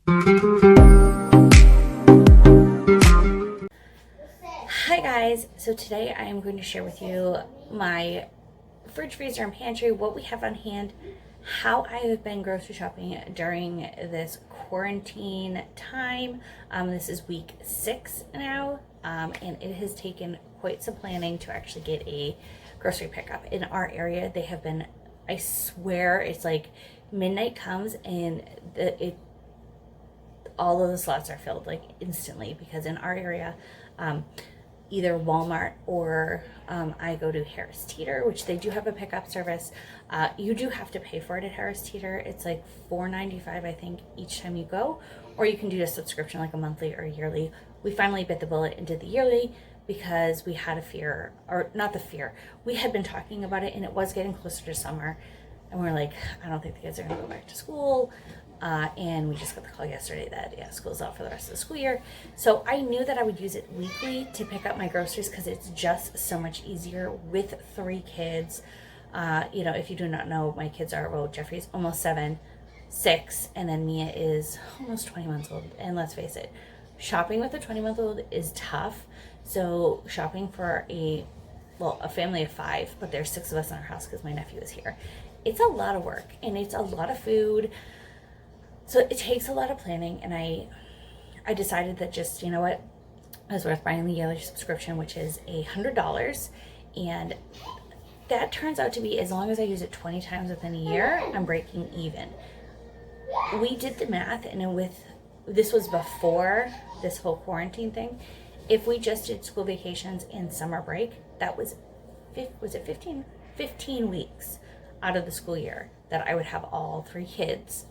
Hi guys, so today I am going to share with you my fridge, freezer, and pantry, what we have on hand, how I have been grocery shopping during this quarantine time. This is week 6 now, and it has taken quite some planning to actually get a grocery pickup. In our area, they have been, I swear, it's like midnight comes and all of the slots are filled like instantly, because in our area, either Walmart or I go to Harris Teeter, which they do have a pickup service. You do have to pay for it at Harris Teeter. It's like $4.95, I think, each time you go, or you can do a subscription like a monthly or yearly. We finally bit the bullet and did the yearly because we had a fear, or not the fear, we had been talking about it and it was getting closer to summer, and we're like, I don't think the kids are gonna go back to school. And we just got the call yesterday that school's out for the rest of the school year. So I knew that I would use it weekly to pick up my groceries because it's just so much easier with 3 kids. If you do not know, my kids are, well, Jeffrey's almost 7, 6, and then Mia is almost 20 months old. And let's face it, shopping with a 20-month-old is tough. So shopping for a family of 5, but there's 6 of us in our house because my nephew is here. It's a lot of work and it's a lot of food. So it takes a lot of planning, and I decided that just, you know what, it was worth buying the yearly subscription, which is $100, and that turns out to be, as long as I use it 20 times within a year, I'm breaking even. We did the math, and this was before this whole quarantine thing. If we just did school vacations and summer break, that was 15 weeks out of the school year that I would have all 3 kids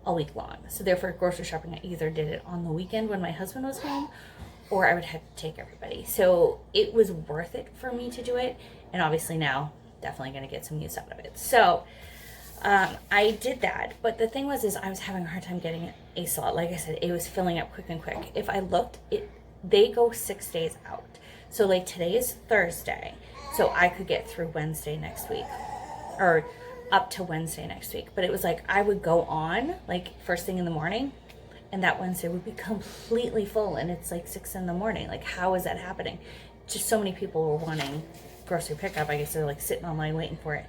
a week long. So therefore, grocery shopping, I either did it on the weekend when my husband was home, or I would have to take everybody. So it was worth it for me to do it, and obviously now definitely going to get some use out of it. So I did that, but the thing was I was having a hard time getting a slot. Like I said, it was filling up quick and quick. If I looked, they go 6 days out. So like today is Thursday, so I could get through Wednesday next week, or up to Wednesday next week. But it was like I would go on like first thing in the morning, and that Wednesday would be completely full, and it's like 6 in the morning. Like, how is that happening? Just so many people were wanting grocery pickup. I guess they're like sitting online waiting for it.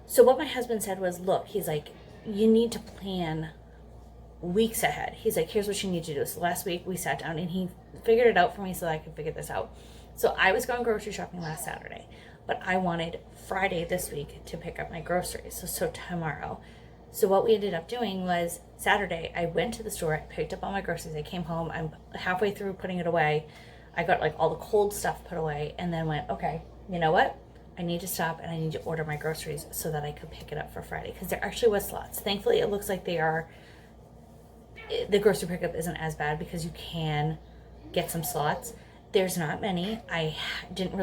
So what my husband said was, look, he's like, you need to plan weeks ahead. He's like, here's what you need to do. So last week we sat down and he figured it out for me so that I could figure this out. So I was going grocery shopping last Saturday, but I wanted Friday this week to pick up my groceries. So tomorrow. So what we ended up doing was Saturday, I went to the store, I picked up all my groceries, I came home, I'm halfway through putting it away. I got like all the cold stuff put away, and then went, okay, you know what? I need to stop and I need to order my groceries so that I could pick it up for Friday, because there actually was slots. Thankfully, it looks like the grocery pickup isn't as bad because you can get some slots. There's not many. I didn't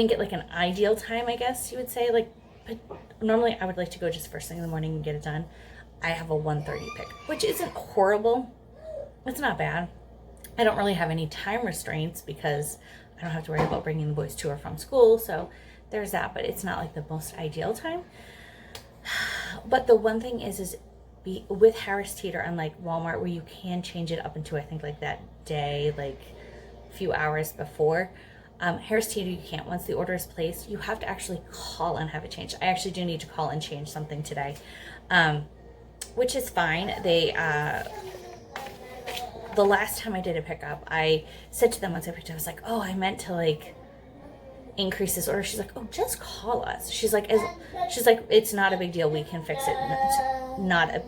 get like an ideal time, I guess you would say. Like, but normally I would like to go just first thing in the morning and get it done. I have a 1:30 pick, which isn't horrible. It's not bad. I don't really have any time restraints because I don't have to worry about bringing the boys to or from school. So there's that, but it's not like the most ideal time. But the one thing is with Harris Teeter, unlike Walmart, where you can change it up into, I think, like that day, like a few hours before. Harris Teeter, you can't. Once the order is placed, you have to actually call and have it changed. I actually do need to call and change something today, which is fine. The last time I did a pickup, I said to them once I picked up, I was like, oh, I meant to like increase this order. She's like, oh, just call us. She's like, it's not a big deal. We can fix it. It's not a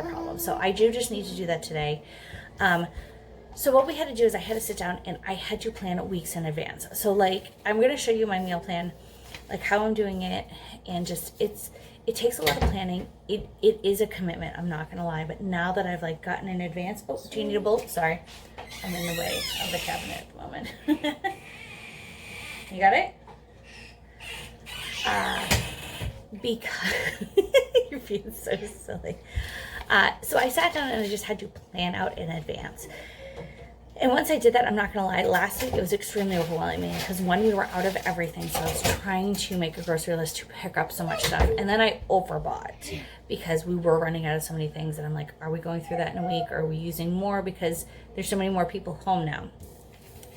problem. So I do just need to do that today. So what we had to do is I had to sit down and I had to plan weeks in advance. So like, I'm going to show you my meal plan, like how I'm doing it. And just, it takes a lot of planning. It is a commitment. I'm not going to lie. But now that I've like gotten in advance, oh, do you need a bolt? Sorry. I'm in the way of the cabinet at the moment. You got it? Because you're being so silly. So I sat down and I just had to plan out in advance. And once I did that, I'm not gonna lie, last week it was extremely overwhelming because one, we were out of everything, so I was trying to make a grocery list to pick up so much stuff, and then I overbought because we were running out of so many things, and I'm like, are we going through that in a week, or are we using more because there's so many more people home now?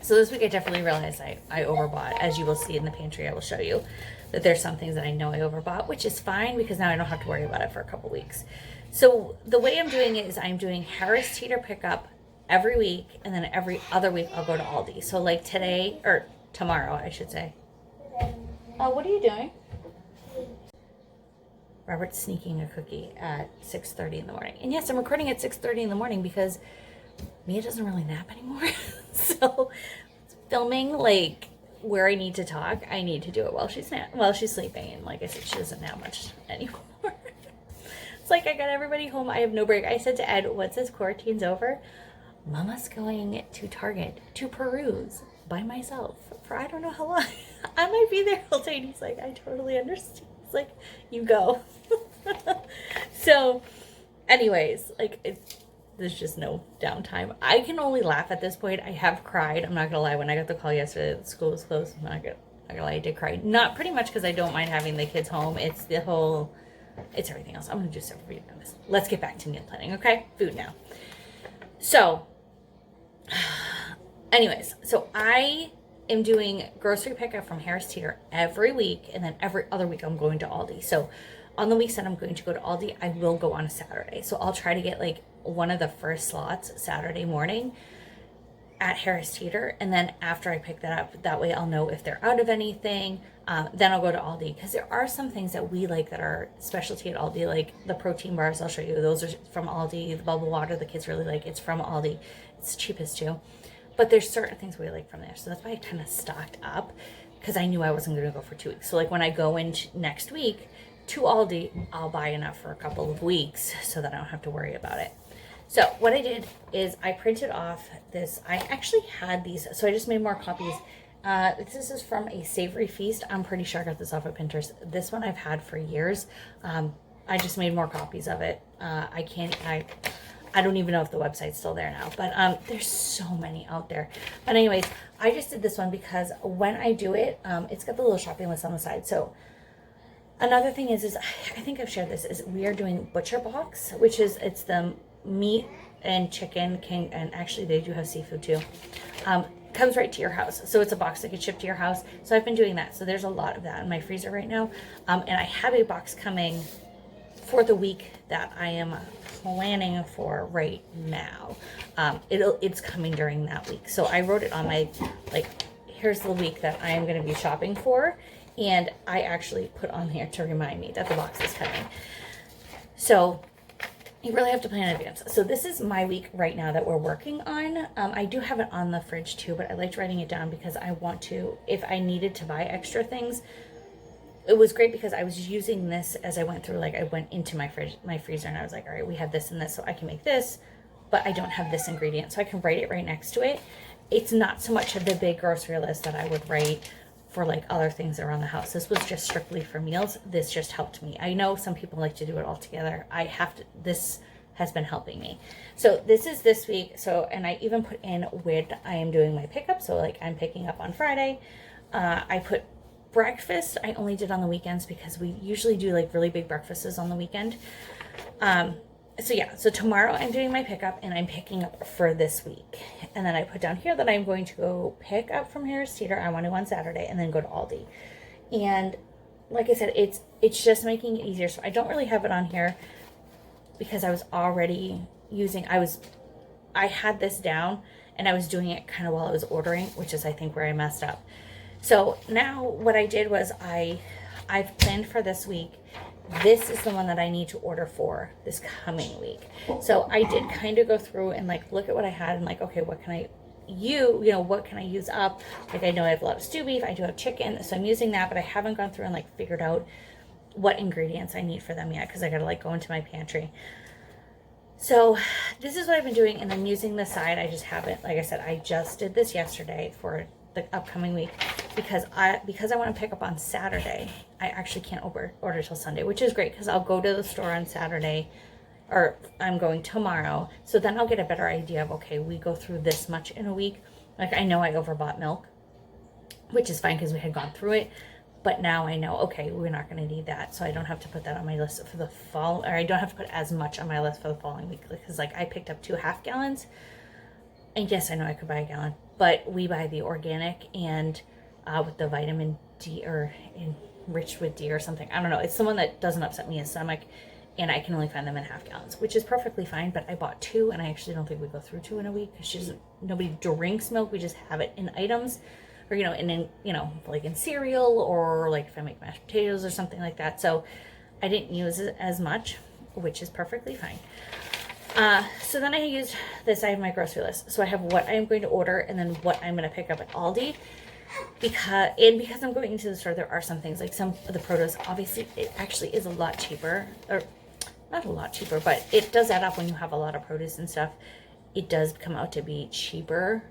So this week I definitely realized I overbought. As you will see in the pantry, I will show you that there's some things that I know I overbought, which is fine because now I don't have to worry about it for a couple weeks. So the way I'm doing it is I'm doing Harris Teeter pickup every week, and then every other week I'll go to Aldi. So like today, or tomorrow I should say. What are you doing? Robert's sneaking a cookie at 6:30 in the morning. And yes, I'm recording at 6:30 in the morning because Mia doesn't really nap anymore. So filming like where I need to talk, I need to do it while she's sleeping. And like I said, she doesn't nap much anymore. It's like I got everybody home. I have no break. I said to Ed, once this quarantine's over, Mama's going to Target to peruse by myself for I don't know how long. I might be there all day. And he's like, I totally understand. He's like, you go. So anyways, like there's just no downtime. I can only laugh at this point. I have cried. I'm not gonna lie. When I got the call yesterday that the school was closed, I'm not gonna lie, I did cry. Not pretty much because I don't mind having the kids home. It's everything else. I'm gonna do stuff for you guys. Let's get back to meal planning, okay? Food now. So anyways, so I am doing grocery pickup from Harris Teeter every week, and then every other week I'm going to Aldi. So on the weeks that I'm going to go to Aldi, I will go on a Saturday. So I'll try to get like one of the first slots Saturday morning at Harris Teeter, and then after I pick that up, that way I'll know if they're out of anything. Then I'll go to Aldi, because there are some things that we like that are specialty at Aldi, like the protein bars. I'll show you, those are from Aldi. The bubble water the kids really like, it's from Aldi. It's cheapest too, but there's certain things we like from there, so that's why I kind of stocked up, because I knew I wasn't going to go for 2 weeks. So like when I go in next week to Aldi, I'll buy enough for a couple of weeks so that I don't have to worry about it. So what I did is I printed off this. I actually had these, so I just made more copies. This is from a savory feast. I'm pretty sure I got this off of Pinterest. This one I've had for years. I just made more copies of it. I don't even know if the website's still there now, but there's so many out there. But anyways, I just did this one because when I do it, it's got the little shopping list on the side. So another thing is I think I've shared this, is we are doing Butcher Box, which is, it's the meat and chicken and actually they do have seafood too. Comes right to your house. So it's a box that gets shipped to your house. So I've been doing that. So there's a lot of that in my freezer right now. And I have a box coming for the week that I am planning for right now. It's coming during that week. So I wrote it on my, like, here's the week that I am going to be shopping for. And I actually put on here to remind me that the box is coming. So you really have to plan in advance. So this is my week right now that we're working on. I do have it on the fridge too, but I liked writing it down because I want to, if I needed to buy extra things, it was great because I was using this as I went through, like I went into my freezer and I was like, all right, we have this and this, so I can make this, but I don't have this ingredient. So I can write it right next to it. It's not so much of the big grocery list that I would write for like other things around the house. This was just strictly for meals. This just helped me. I know some people like to do it all together. This has been helping me. So this is this week. So, and I even put in when I am doing my pickup. So like I'm picking up on Friday. I put breakfast. I only did on the weekends because we usually do like really big breakfasts on the weekend. So yeah, so tomorrow I'm doing my pickup and I'm picking up for this week. And then I put down here that I'm going to go pick up from Harris Teeter. I want to on Saturday and then go to Aldi. And like I said, it's just making it easier. So I don't really have it on here because I was already using, I had this down and I was doing it kind of while I was ordering, which is I think where I messed up. So now what I did was I've planned for this week. This is the one that I need to order for this coming week. So I did kind of go through and like look at what I had and like, okay, what can I what can I use up? Like I know I have a lot of stew beef, I do have chicken, so I'm using that, but I haven't gone through and like figured out what ingredients I need for them yet because I gotta like go into my pantry. So this is what I've been doing, and then using the side, I just haven't, like I said, I just did this yesterday for the upcoming week because I want to pick up on Saturday. I actually can't order till Sunday, which is great because I'll go to the store on Saturday or I'm going tomorrow. So then I'll get a better idea of, okay, we go through this much in a week. Like, I know I overbought milk, which is fine because we had gone through it. But now I know, okay, we're not going to need that. So I don't have to put that on my list for the fall, or I don't have to put as much on my list for the following week. Because, like, I picked up 2 half gallons. And yes, I know I could buy a gallon, but we buy the organic and with the vitamin D, or enriched with D or something. I don't know. It's the one that doesn't upset me in stomach, and I can only find them in half gallons, which is perfectly fine. But I bought 2, and I actually don't think we go through 2 in a week because nobody drinks milk. We just have it in items, or in like in cereal, or like if I make mashed potatoes or something like that. So I didn't use it as much, which is perfectly fine. So then I used this. I have my grocery list. So I have what I'm going to order and then what I'm going to pick up at Aldi. Because I'm going into the store, there are some things, like some of the produce, obviously it actually is a lot cheaper, or not a lot cheaper, but it does add up when you have a lot of produce and stuff. It does come out to be cheaper,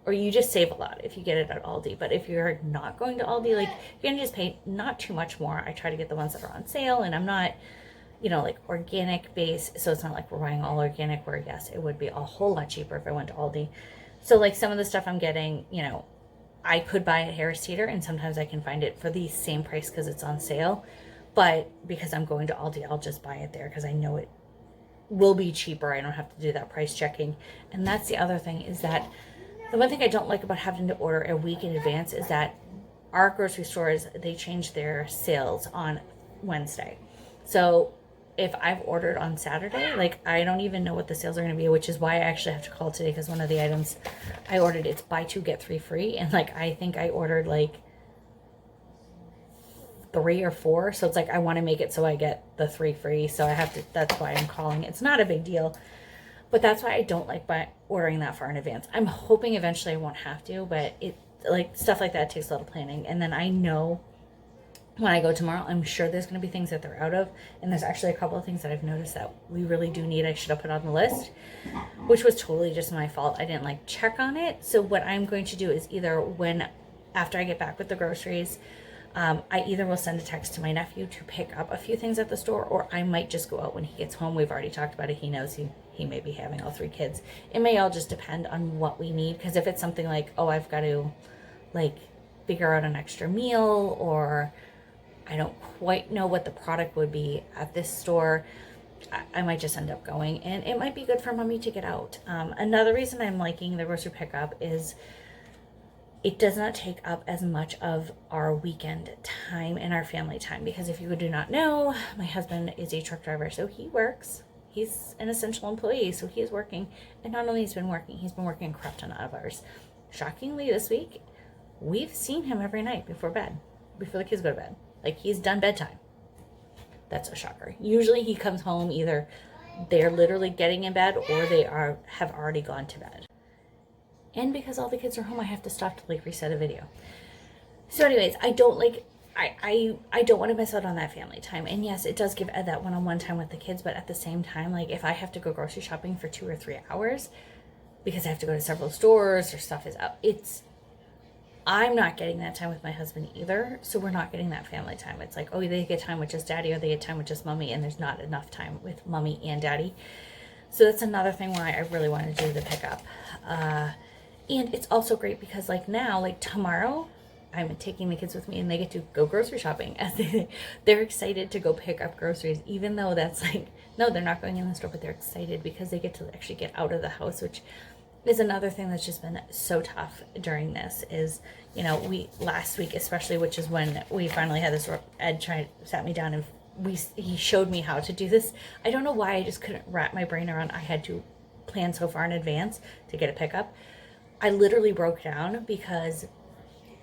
or you just save a lot if you get it at Aldi. But if you're not going to Aldi, like, you're gonna just pay not too much more. I try to get the ones that are on sale, and I'm not, like organic base, so it's not like we're buying all organic, where yes, it would be a whole lot cheaper if I went to Aldi. So like some of the stuff I'm getting, I could buy at Harris Teeter, and sometimes I can find it for the same price because it's on sale. But because I'm going to Aldi, I'll just buy it there because I know it will be cheaper. I don't have to do that price checking. And that's the other thing, is that the one thing I don't like about having to order a week in advance is that our grocery stores, they change their sales on Wednesday. So if I've ordered on Saturday, like, I don't even know what the sales are going to be, which is why I actually have to call today, because one of the items I ordered, it's buy 2 get 3 free, and like I think I ordered like 3 or 4, so it's like I want to make it so I get the 3 free, so I have to. That's why I'm calling. It's not a big deal, but that's why I don't like ordering that far in advance. I'm hoping eventually I won't have to, but it, like, stuff like that takes a lot of planning, and then I know when I go tomorrow, I'm sure there's going to be things that they're out of. And there's actually a couple of things that I've noticed that we really do need. I should have put on the list, which was totally just my fault. I didn't check on it. So what I'm going to do is either after I get back with the groceries, I either will send a text to my nephew to pick up a few things at the store, or I might just go out when he gets home. We've already talked about it. He knows he may be having all 3 kids. It may all just depend on what we need. Because if it's something like, oh, I've got to figure out an extra meal, or I don't quite know what the product would be at this store, I might just end up going, and it might be good for mommy to get out. Another reason I'm liking the grocery pickup is it does not take up as much of our weekend time and our family time, because if you do not know, my husband is a truck driver, so he works. He's an essential employee, so he is working, and not only he's been working a crap ton of hours. Shockingly, this week, we've seen him every night before the kids go to bed. Like, he's done bedtime. That's a shocker. Usually he comes home, either they're literally getting in bed, or they have already gone to bed. And because all the kids are home, I have to stop to reset a video. So anyways, I don't want to miss out on that family time. And yes, it does give that one-on-one time with the kids, but at the same time, if I have to go grocery shopping for 2 or 3 hours because I have to go to several stores, or stuff is out, I'm not getting that time with my husband either, so we're not getting that family time. It's like, oh, they get time with just daddy, or they get time with just mommy, and there's not enough time with mommy and daddy. So that's another thing why I really want to do the pickup. And it's also great because now, tomorrow, I'm taking the kids with me, and they get to go grocery shopping. As they're excited to go pick up groceries, even though that's no, they're not going in the store, but they're excited because they get to actually get out of the house, which is another thing that's just been so tough during this. Is last week especially, which is when we finally had this, Ed sat me down, and he showed me how to do this. I don't know why I just couldn't wrap my brain around I had to plan so far in advance to get a pickup. I literally broke down because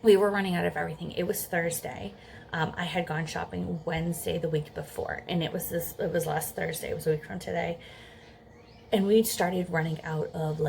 we were running out of everything. It was Thursday. I had gone shopping Wednesday the week before, and it was last Thursday. It was a week from today, and we started running out of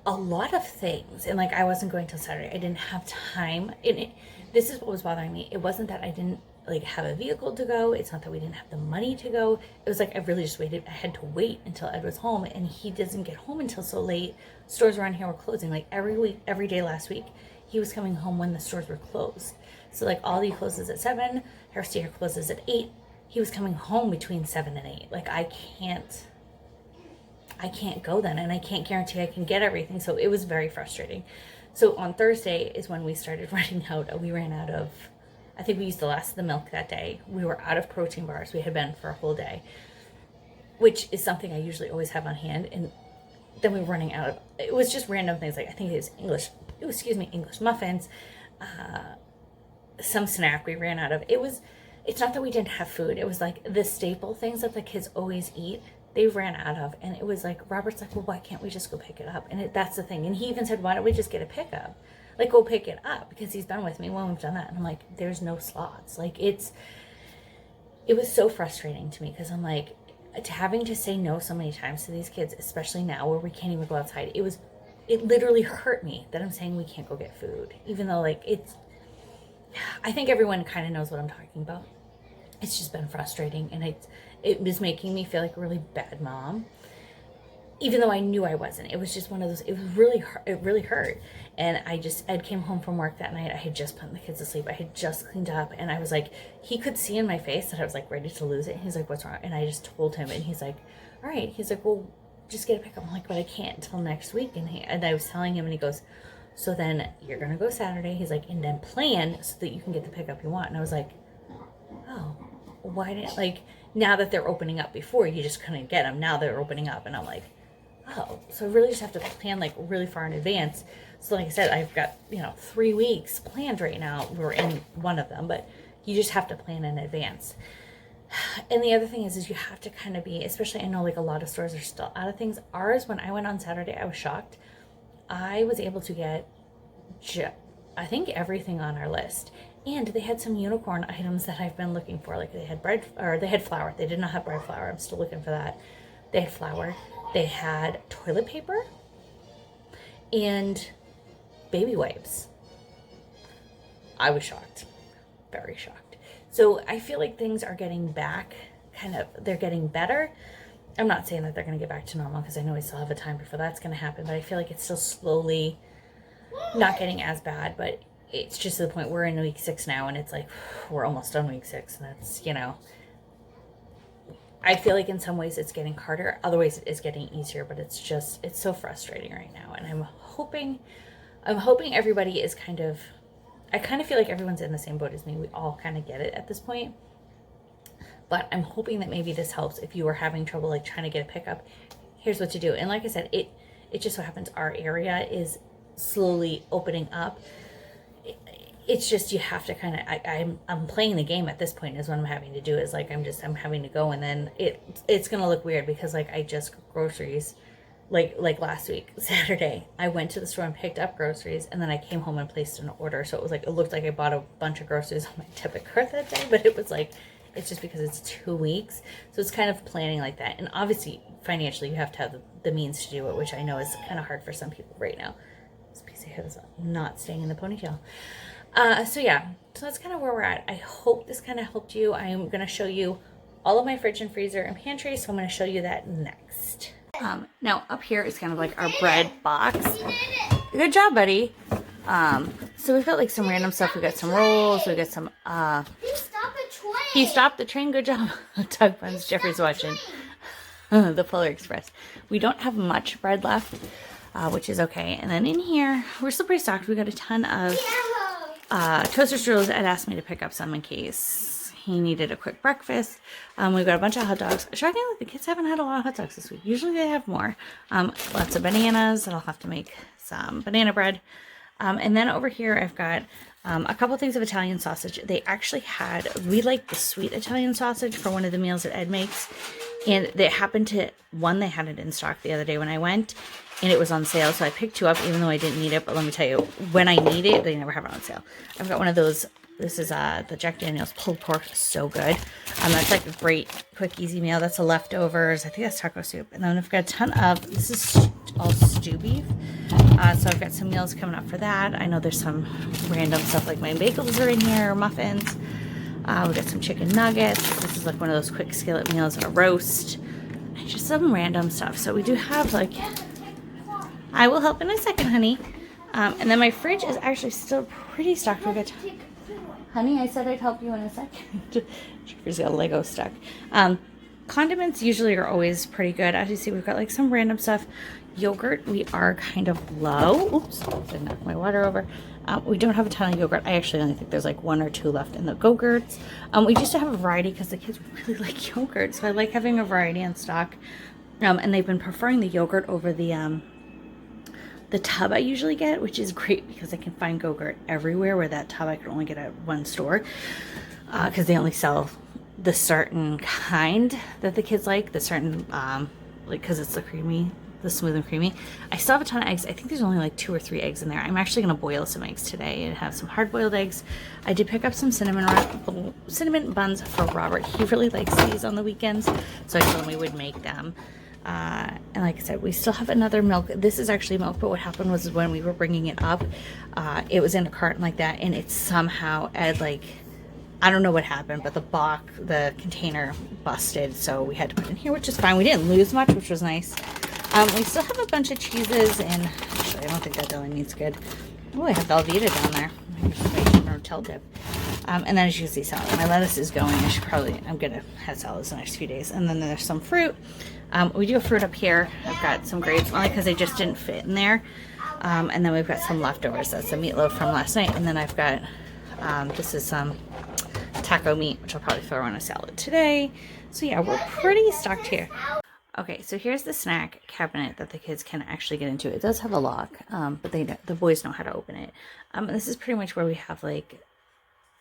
a lot of things, and I wasn't going till Saturday. I didn't have time, and this is what was bothering me. It wasn't that I didn't have a vehicle to go. It's not that we didn't have the money to go. It was I really just waited. I had to wait until Ed was home, and he doesn't get home until so late. Stores around here were closing. Every day last week, he was coming home when the stores were closed. So Aldi closes at 7, Harris Teeter closes at 8, he was coming home between 7 and 8. Like, I can't go then, and I can't guarantee I can get everything. So it was very frustrating. So on Thursday is when we started running out. We ran out of, I think we used the last of the milk that day. We were out of protein bars. We had been for a whole day, which is something I usually always have on hand. And then we were running out of, it was just random things. Like, I think it was English muffins, some snack we ran out of. It's not that we didn't have food. It was like the staple things that the kids always eat, they ran out of. And it was like, Robert's like, well, why can't we just go pick it up? And that's the thing. And he even said, why don't we just get a pickup? Like, go pick it up, because he's been with me when we've done that. And I'm like, there's no slots. Like, it was so frustrating to me, because I'm like, having to say no so many times to these kids, especially now where we can't even go outside. It literally hurt me that I'm saying we can't go get food, even though, like, I think everyone kind of knows what I'm talking about. It's just been frustrating, and it was making me feel like a really bad mom, even though I knew I wasn't. It was just one of those, it really hurt. And Ed came home from work that night. I had just put the kids to sleep. I had just cleaned up, and I was like, he could see in my face that I was like ready to lose it. He's like, what's wrong? And I just told him, and he's like, all right. He's like, well, just get a pickup. I'm like, but I can't until next week. And I was telling him, and he goes, so then you're going to go Saturday. He's like, and then plan so that you can get the pickup you want. And I was like, oh, why didn't, like, now that they're opening up, before you just couldn't get them, now they're opening up. And I'm like, oh, so I really just have to plan like really far in advance. So like I said, I've got, 3 weeks planned right now. We're in one of them, but you just have to plan in advance. And the other thing is you have to kind of be, especially, I know like a lot of stores are still out of things. Ours, when I went on Saturday, I was shocked. I was able to get, I think, everything on our list. And they had some unicorn items that I've been looking for. Like, they had bread, or they had flour. They did not have bread flour. I'm still looking for that. They had flour. They had toilet paper and baby wipes. I was shocked. Very shocked. So I feel like things are getting back, they're getting better. I'm not saying that they're going to get back to normal, because I know we still have a time before that's going to happen, but I feel like it's still slowly not getting as bad. But it's just to the point we're in week 6 now, and it's like we're almost done week 6, and it's, I feel like in some ways it's getting harder, other ways it is getting easier, but it's so frustrating right now. And I'm hoping everybody is I kind of feel like everyone's in the same boat as me. We all kind of get it at this point. But I'm hoping that maybe this helps if you are having trouble like trying to get a pickup. Here's what to do. And like I said, it just so happens our area is slowly opening up. It's just, you have to kind of, I'm playing the game at this point, is what I'm having to do, is like, I'm having to go, and then it's going to look weird, because like, I just got groceries, like last week, Saturday, I went to the store and picked up groceries, and then I came home and placed an order. So it was like, it looked like I bought a bunch of groceries on my debit card that day, but it was like, it's just because it's 2 weeks. So it's kind of planning like that. And obviously, financially, you have to have the means to do it, which I know is kind of hard for some people right now. This piece of hair is not staying in the ponytail. So that's kind of where we're at. I hope this kind of helped you. I am going to show you all of my fridge and freezer and pantry, so I'm going to show you that next. Now up here is kind of like our bread box. Good job, buddy. So we've got like some random stuff. We got some rolls. We got some, he stopped the train. Good job. Doug Buns, Jeffrey's watching. The Polar Express. We don't have much bread left, which is okay. And then in here, we're still pretty stocked. We got a ton of toaster strudels. Ed asked me to pick up some in case he needed a quick breakfast. We've got a bunch of hot dogs. Shockingly, the kids haven't had a lot of hot dogs this week. Usually they have more. Lots of bananas. I'll have to make some banana bread. And then over here, I've got a couple things of Italian sausage. They actually we like the sweet Italian sausage for one of the meals that Ed makes. And they happened to, they had it in stock the other day when I went, and it was on sale. So I picked 2 up, even though I didn't need it. But let me tell you, when I need it, they never have it on sale. I've got one of those. This is the Jack Daniel's pulled pork. So good. That's like a great, quick, easy meal. That's the leftovers. I think that's taco soup. And then I've got a ton of, this is all stew beef. So I've got some meals coming up for that. I know there's some random stuff like my bagels are in here, muffins. We've got some chicken nuggets. This is like one of those quick skillet meals, a roast. And just some random stuff. So we do have like, I will help in a second, honey. And then my fridge is actually still pretty stocked. We got, Honey, I said I'd help you in a second. She's got a Lego stuck. Condiments usually are always pretty good. As you see, we've got like some random stuff. Yogurt, we are kind of low. Oops, didn't knock my water over. We don't have a ton of yogurt. I actually only think there's like 1 or 2 left in the Go-Gurts. We used to have a variety because the kids really like yogurt. So I like having a variety in stock. And they've been preferring the yogurt over the tub I usually get, which is great because I can find Go-Gurt everywhere, where that tub I could only get at one store. Because they only sell the certain kind that the kids like, the certain, like, because it's the smooth and creamy. I still have a ton of eggs. I think there's only like 2 or 3 eggs in there. I'm actually going to boil some eggs today and have some hard-boiled eggs. I did pick up some cinnamon buns for Robert. He really likes these on the weekends, so I told him we would make them. And like I said, we still have another milk. This is actually milk, but what happened was when we were bringing it up, it was in a carton like that, and it somehow had like, I don't know what happened, but the container busted, so we had to put it in here, which is fine. We didn't lose much, which was nice. We still have a bunch of cheeses, and actually, I don't think that deli meat's good. Oh, I have Velveeta down there. Tail dip. And then as you can see, salad. My lettuce is going. I'm gonna have salads the next few days. And then there's some fruit. We do have fruit up here. I've got some grapes, only because they just didn't fit in there. And then we've got some leftovers. That's the meatloaf from last night. And then I've got, this is some taco meat, which I'll probably throw on a salad today. So yeah, we're pretty stocked here. Okay, so here's the snack cabinet that the kids can actually get into. It does have a lock, but the boys know how to open it. This is pretty much where we have like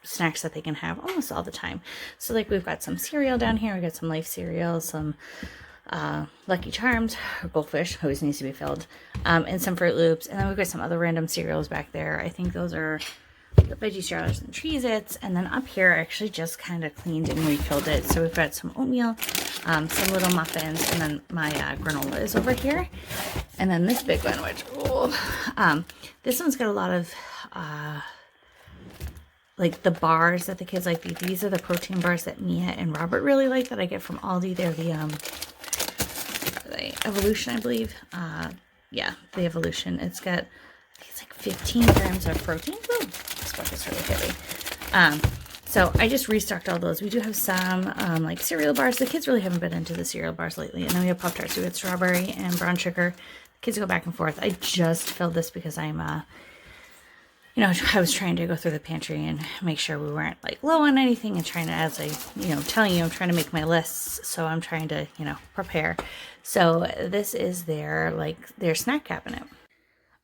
snacks that they can have almost all the time. So like we've got some cereal down here. We got some Life cereal, some Lucky Charms, or Goldfish, always needs to be filled, and some Fruit Loops. And then we've got some other random cereals back there. I think those are the veggie starters and Cheez-Its. And then up here, I actually just kind of cleaned and refilled it. So we've got some oatmeal, some little muffins, and then my granola is over here. And then this big one, which, this one's got a lot of, like the bars that the kids like. These are the protein bars that Mia and Robert really like that I get from Aldi. They're the Evolution, I believe. Yeah, the Evolution. It's got, I think it's like 15 grams of protein. Ooh, this book is really heavy. So I just restocked all those. We do have some like cereal bars. The kids really haven't been into the cereal bars lately. And then we have Pop-Tarts. We have strawberry and brown sugar. The kids go back and forth. I just filled this because I'm, you know, I was trying to go through the pantry and make sure we weren't like low on anything, and trying to, as I, you know, telling you, I'm trying to make my lists. So I'm trying to, you know, prepare. So this is their snack cabinet.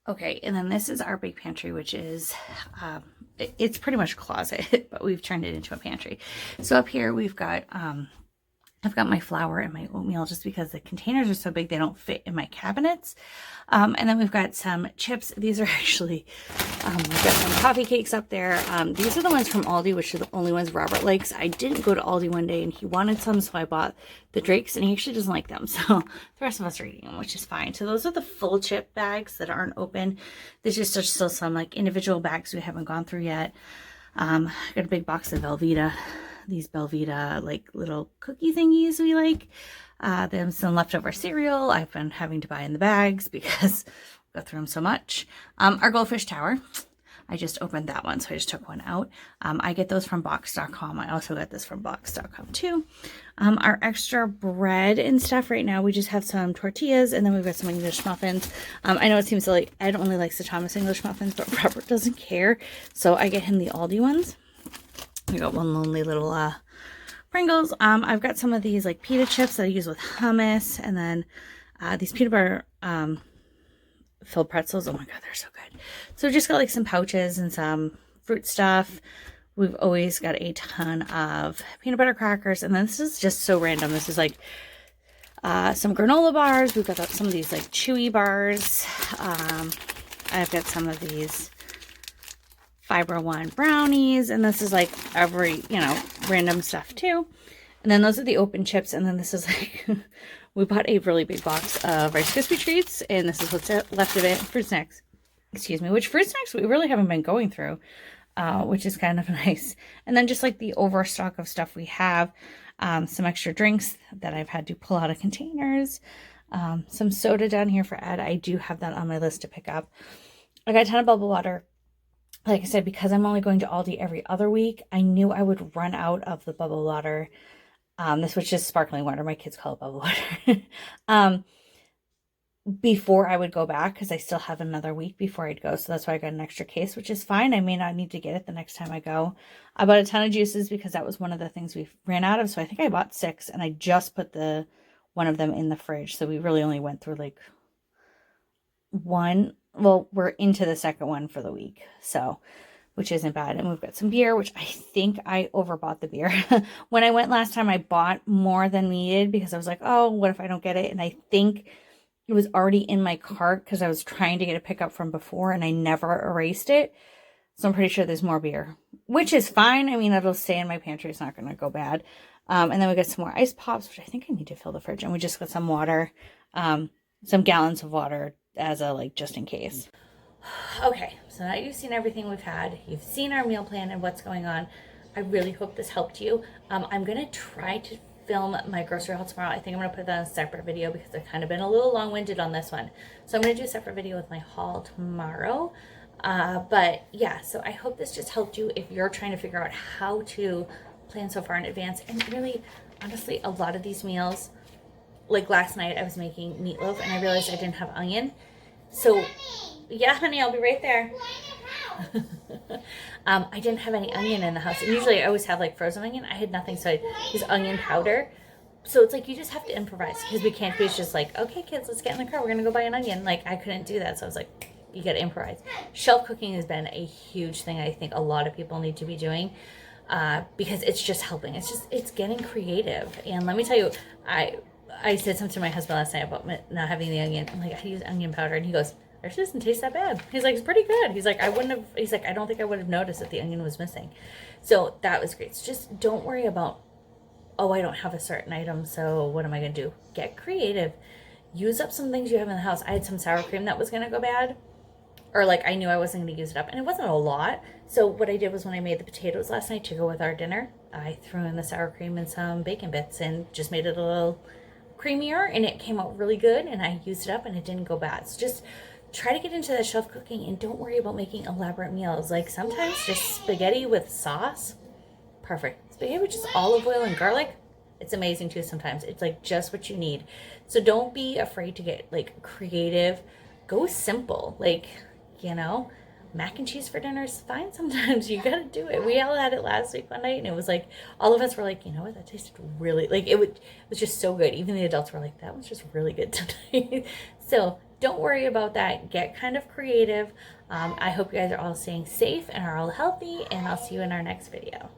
Okay, and then this is our big pantry, which is, it's pretty much a closet, but we've turned it into a pantry. So up here we've got, I've got my flour and my oatmeal just because the containers are so big they don't fit in my cabinets. And then we've got some chips. These are actually, we've got some coffee cakes up there. These are the ones from Aldi, which are the only ones Robert likes. I didn't go to Aldi one day and he wanted some, so I bought the Drakes, and he actually doesn't like them. So the rest of us are eating them, which is fine. So those are the full chip bags that aren't open. There's just still some like individual bags we haven't gone through yet. I got a big box of Velveeta. These Velveeta like little cookie thingies we like. Then some leftover cereal I've been having to buy in the bags because we go through them so much. Our Goldfish Tower, I just opened that one, so I just took one out. I get those from box.com. I also got this from box.com too. Our extra bread and stuff right now, we just have some tortillas, and then we've got some English muffins. I know it seems silly. Ed only likes the Thomas English muffins, but Robert doesn't care, so I get him the Aldi ones. We got one lonely little Pringles. I've got some of these like pita chips that I use with hummus, and then these peanut butter filled pretzels. Oh my god, they're so good. So just got like some pouches and some fruit stuff. We've always got a ton of peanut butter crackers, and then this is just so random. This is like some granola bars. We've got some of these like chewy bars. I've got some of these Fiber One brownies, and this is like every, you know, random stuff too. And then those are the open chips, and then this is like we bought a really big box of Rice Krispie treats, and this is what's left of it. Fruit snacks, excuse me, which fruit snacks we really haven't been going through, which is kind of nice. And then just like the overstock of stuff we have, some extra drinks that I've had to pull out of containers, some soda down here for Ed. I do have that on my list to pick up. I got a ton of bubble water. like I said, because I'm only going to Aldi every other week, I knew I would run out of the bubble water. This was just sparkling water. My kids call it bubble water. Before I would go back, because I still have another week before I'd go. So that's why I got an extra case, which is fine. I may not need to get it the next time I go. I bought a ton of juices because that was one of the things we ran out of. So I think I bought 6, and I just put one of them in the fridge. So we really only went through like one. Well, we're into the second one for the week. So, which isn't bad. And we've got some beer, which I think I overbought the beer. When I went last time, I bought more than needed because I was like, oh, what if I don't get it? And I think it was already in my cart because I was trying to get a pickup from before and I never erased it. So I'm pretty sure there's more beer, which is fine. I mean, it'll stay in my pantry. It's not going to go bad. And then we got some more ice pops, which I think I need to fill the fridge. And we just got some water, some gallons of water as a, like, just in case. Okay, so now you've seen everything we've had. You've seen our meal plan and what's going on. I really hope this helped you. I'm going to try to film my grocery haul tomorrow. I think I'm going to put that on a separate video because I've kind of been a little long-winded on this one. So I'm going to do a separate video with my haul tomorrow. But yeah, so I hope this just helped you if you're trying to figure out how to plan so far in advance. And really, honestly, a lot of these meals, like last night I was making meatloaf and I realized I didn't have onion. So yeah, honey, I'll be right there. I didn't have any onion in the house. And usually I always have like frozen onion. I had nothing, so I use onion powder. So it's like you just have to improvise because we can't be just like, okay, kids, let's get in the car. We're going to go buy an onion. Like, I couldn't do that. So I was like, you got to improvise. Shelf cooking has been a huge thing I think a lot of people need to be doing because it's just helping. It's getting creative. And let me tell you, I said something to my husband last night about not having the onion. I'm like, I use onion powder. And he goes, it doesn't taste that bad. He's like, it's pretty good. He's like, I don't think I would have noticed that the onion was missing. So that was great. So just don't worry about, oh, I don't have a certain item, so what am I going to do? Get creative. Use up some things you have in the house. I had some sour cream that was going to go bad. Or like I knew I wasn't going to use it up. And it wasn't a lot. So what I did was when I made the potatoes last night to go with our dinner, I threw in the sour cream and some bacon bits and just made it a little creamier. And it came out really good. And I used it up and it didn't go bad. So just try to get into that shelf cooking and don't worry about making elaborate meals. Like sometimes just spaghetti with sauce, perfect. Spaghetti with just olive oil and garlic, it's amazing too sometimes. It's like just what you need. So don't be afraid to get like creative. Go simple. Like, mac and cheese for dinner is fine sometimes. You gotta do it. We all had it last week one night and it was like, all of us were like, you know what, that tasted really, like it was just so good. Even the adults were like, that was just really good tonight. So don't worry about that. Get kind of creative. I hope you guys are all staying safe and are all healthy, and I'll see you in our next video.